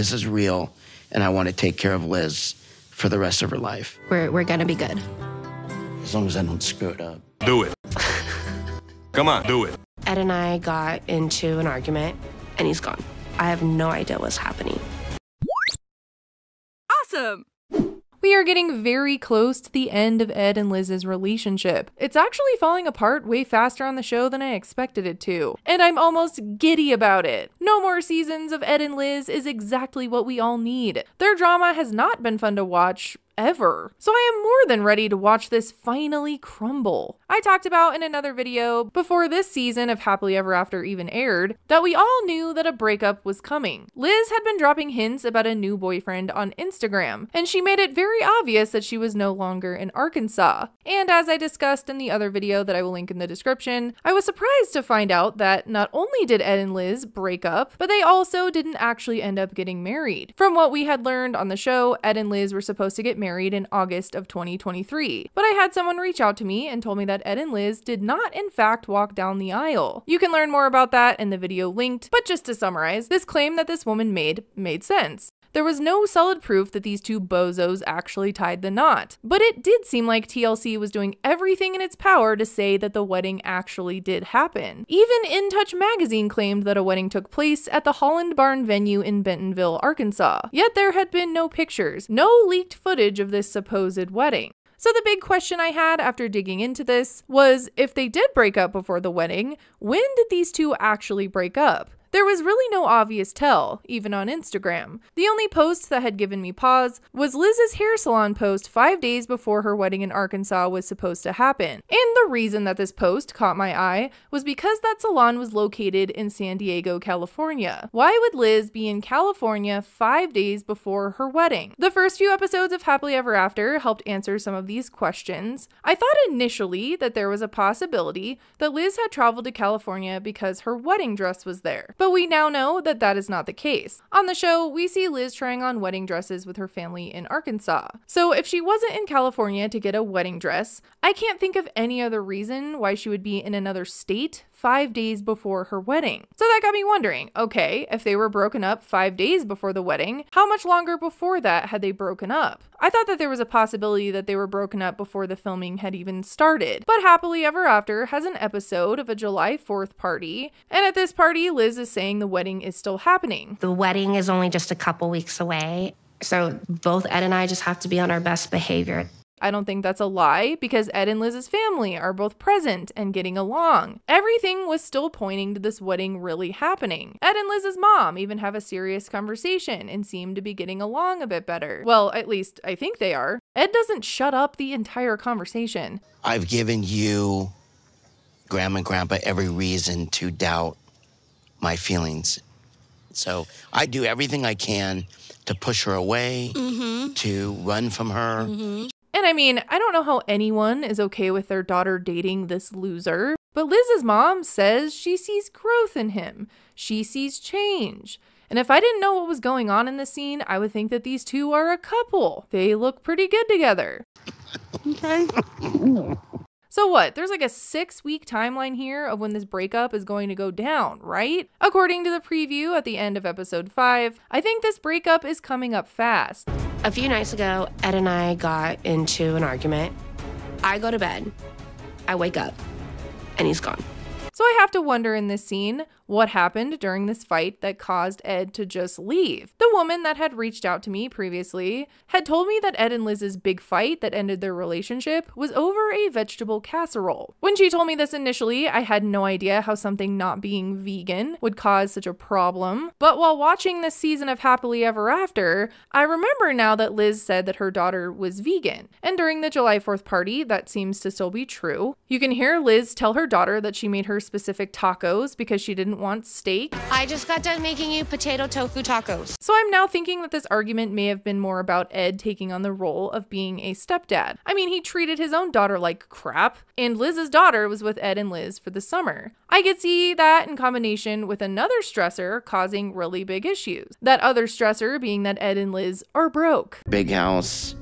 this is real, and I want to take care of Liz for the rest of her life. We're gonna be good. As long as I don't screw it up. Do it. Come on, do it. Ed and I got into an argument, and he's gone. I have no idea what's happening. Awesome! We are getting very close to the end of Ed and Liz's relationship. It's actually falling apart way faster on the show than I expected it to, and I'm almost giddy about it. No more seasons of Ed and Liz is exactly what we all need. Their drama has not been fun to watch ever. So I am more than ready to watch this finally crumble. I talked about in another video before this season of Happily Ever After even aired that we all knew that a breakup was coming. Liz had been dropping hints about a new boyfriend on Instagram, and she made it very obvious that she was no longer in Arkansas. And as I discussed in the other video that I will link in the description, I was surprised to find out that not only did Ed and Liz break up, but they also didn't actually end up getting married. From what we had learned on the show, Ed and Liz were supposed to get married in August of 2023. But I had someone reach out to me and told me that Ed and Liz did not in fact walk down the aisle. You can learn more about that in the video linked, but just to summarize, this claim that this woman made sense. There was no solid proof that these two bozos actually tied the knot, but it did seem like TLC was doing everything in its power to say that the wedding actually did happen. Even In Touch magazine claimed that a wedding took place at the Holland Barn venue in Bentonville, Arkansas. Yet there had been no pictures, no leaked footage of this supposed wedding. So the big question I had after digging into this was, if they did break up before the wedding, when did these two actually break up? There was really no obvious tell, even on Instagram. The only post that had given me pause was Liz's hair salon post 5 days before her wedding in Arkansas was supposed to happen. And the reason that this post caught my eye was because that salon was located in San Diego, California. Why would Liz be in California 5 days before her wedding? The first few episodes of Happily Ever After helped answer some of these questions. I thought initially that there was a possibility that Liz had traveled to California because her wedding dress was there. But we now know that that is not the case. On the show, we see Liz trying on wedding dresses with her family in Arkansas. So if she wasn't in California to get a wedding dress, I can't think of any other reason why she would be in another state 5 days before her wedding. So that got me wondering, okay, if they were broken up 5 days before the wedding, how much longer before that had they broken up? I thought that there was a possibility that they were broken up before the filming had even started. But Happily Ever After has an episode of a July 4th party, and at this party, Liz is saying the wedding is still happening. The wedding is only just a couple weeks away, so both Ed and I just have to be on our best behavior. I don't think that's a lie, because Ed and Liz's family are both present and getting along. Everything was still pointing to this wedding really happening. Ed and Liz's mom even have a serious conversation and seem to be getting along a bit better. Well, at least I think they are. Ed doesn't shut up the entire conversation. I've given you, Grandma and Grandpa, every reason to doubt my feelings. So I do everything I can to push her away, to run from her. And I mean, I don't know how anyone is okay with their daughter dating this loser, but Liz's mom says she sees growth in him. She sees change. And if I didn't know what was going on in this scene, I would think that these two are a couple. They look pretty good together. Okay. So what? There's like a 6-week timeline here of when this breakup is going to go down, right? According to the preview at the end of episode 5, I think this breakup is coming up fast. A few nights ago, Ed and I got into an argument. I go to bed, I wake up, and he's gone. So I have to wonder in this scene, what happened during this fight that caused Ed to just leave? The woman that had reached out to me previously had told me that Ed and Liz's big fight that ended their relationship was over a vegetable casserole. When she told me this initially, I had no idea how something not being vegan would cause such a problem. But while watching this season of Happily Ever After, I remember now that Liz said that her daughter was vegan. And during the July 4th party, that seems to still be true. You can hear Liz tell her daughter that she made her specific tacos because she didn't want steak. I just got done making you potato tofu tacos. So I'm now thinking that this argument may have been more about Ed taking on the role of being a stepdad. I mean, he treated his own daughter like crap, and Liz's daughter was with Ed and Liz for the summer. I could see that in combination with another stressor causing really big issues. That other stressor being that Ed and Liz are broke. Big house,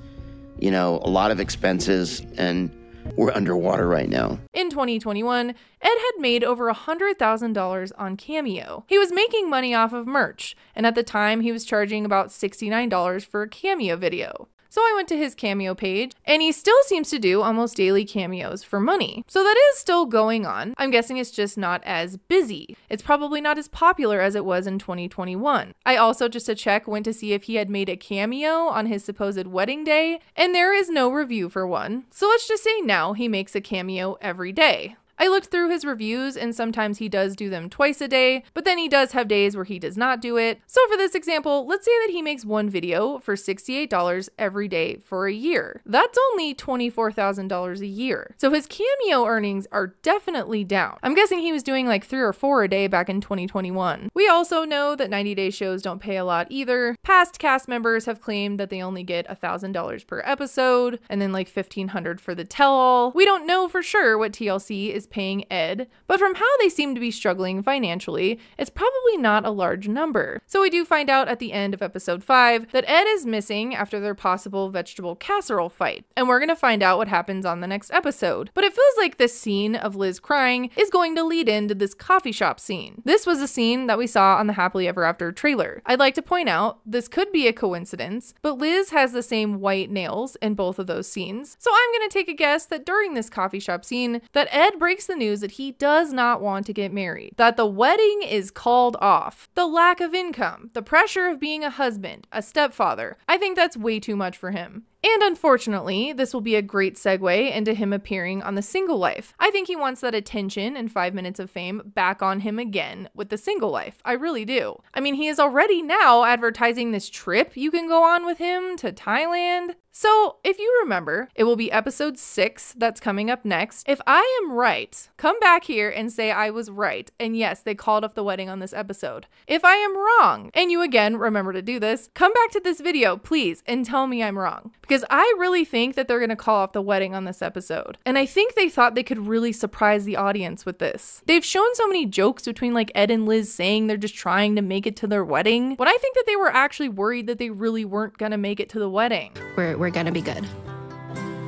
you know, a lot of expenses, and we're underwater right now. In 2021, Ed had made over $100,000 on Cameo. He was making money off of merch, and at the time he was charging about $69 for a Cameo video. So I went to his Cameo page, and he still seems to do almost daily cameos for money. So that is still going on. I'm guessing it's just not as busy. It's probably not as popular as it was in 2021. I also, just to check, went to see if he had made a cameo on his supposed wedding day, and there is no review for one. So let's just say now he makes a cameo every day. I looked through his reviews, and sometimes he does do them twice a day, but then he does have days where he does not do it. So for this example, let's say that he makes one video for $68 every day for a year. That's only $24,000 a year. So his Cameo earnings are definitely down. I'm guessing he was doing like 3 or 4 a day back in 2021. We also know that 90-day shows don't pay a lot either. Past cast members have claimed that they only get $1,000 per episode, and then like $1,500 for the tell-all. We don't know for sure what TLC is paying Ed, but from how they seem to be struggling financially, it's probably not a large number. So we do find out at the end of episode 5 that Ed is missing after their possible vegetable casserole fight, and we're gonna find out what happens on the next episode. But it feels like this scene of Liz crying is going to lead into this coffee shop scene. This was a scene that we saw on the Happily Ever After trailer. I'd like to point out, this could be a coincidence, but Liz has the same white nails in both of those scenes. So I'm gonna take a guess that during this coffee shop scene, that Ed breaks the news that he does not want to get married, that the wedding is called off. The lack of income, the pressure of being a husband, a stepfather, I think that's way too much for him. And unfortunately, this will be a great segue into him appearing on The Single Life. I think he wants that attention and 5 minutes of fame back on him again with The Single Life. I really do. I mean, he is already now advertising this trip you can go on with him to Thailand. So, if you remember, it will be episode 6 that's coming up next. If I am right, come back here and say I was right, and yes, they called off the wedding on this episode. If I am wrong, and you again remember to do this, come back to this video, please, and tell me I'm wrong. Because I really think that they're gonna call off the wedding on this episode. And I think they thought they could really surprise the audience with this. They've shown so many jokes between like Ed and Liz saying they're just trying to make it to their wedding, but I think that they were actually worried that they really weren't gonna make it to the wedding. We're gonna be good.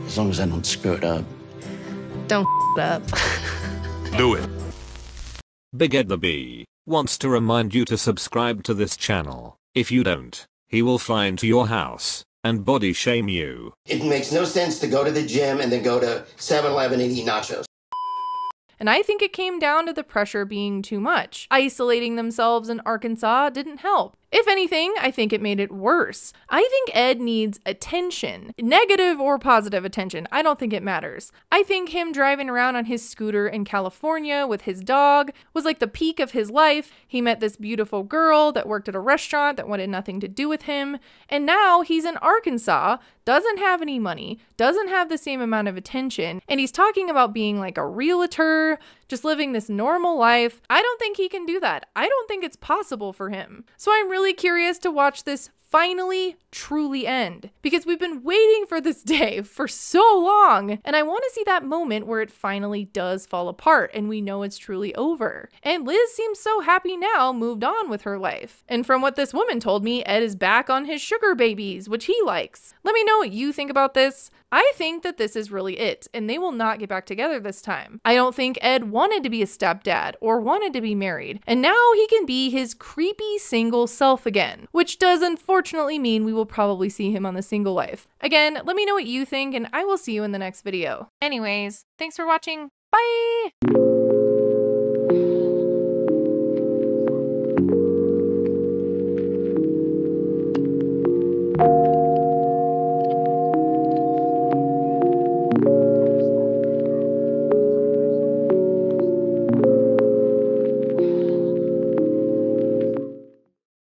As long as I don't screw it up. Don't it up. Do it. Big Ed the Bee wants to remind you to subscribe to this channel. If you don't, he will fly into your house and body shame you. It makes no sense to go to the gym and then go to 7-Eleven and eat nachos. And I think it came down to the pressure being too much. Isolating themselves in Arkansas didn't help. If anything, I think it made it worse. I think Ed needs attention. Negative or positive attention, I don't think it matters. I think him driving around on his scooter in California with his dog was like the peak of his life. He met this beautiful girl that worked at a restaurant that wanted nothing to do with him. And now he's in Arkansas, doesn't have any money, doesn't have the same amount of attention, and he's talking about being like a realtor, just living this normal life. I don't think he can do that. I don't think it's possible for him. So I'm really curious to watch this finally truly end, because we've been waiting for this day for so long, and I want to see that moment where it finally does fall apart and we know it's truly over. And Liz seems so happy now, moved on with her life. And from what this woman told me, Ed is back on his sugar babies, which he likes. Let me know what you think about this. I think that this is really it, and they will not get back together this time. I don't think Ed wanted to be a stepdad or wanted to be married, and now he can be his creepy single self again, which does unfortunately mean we will probably see him on The Single Life. Again, let me know what you think, and I will see you in the next video. Anyways, thanks for watching. Bye!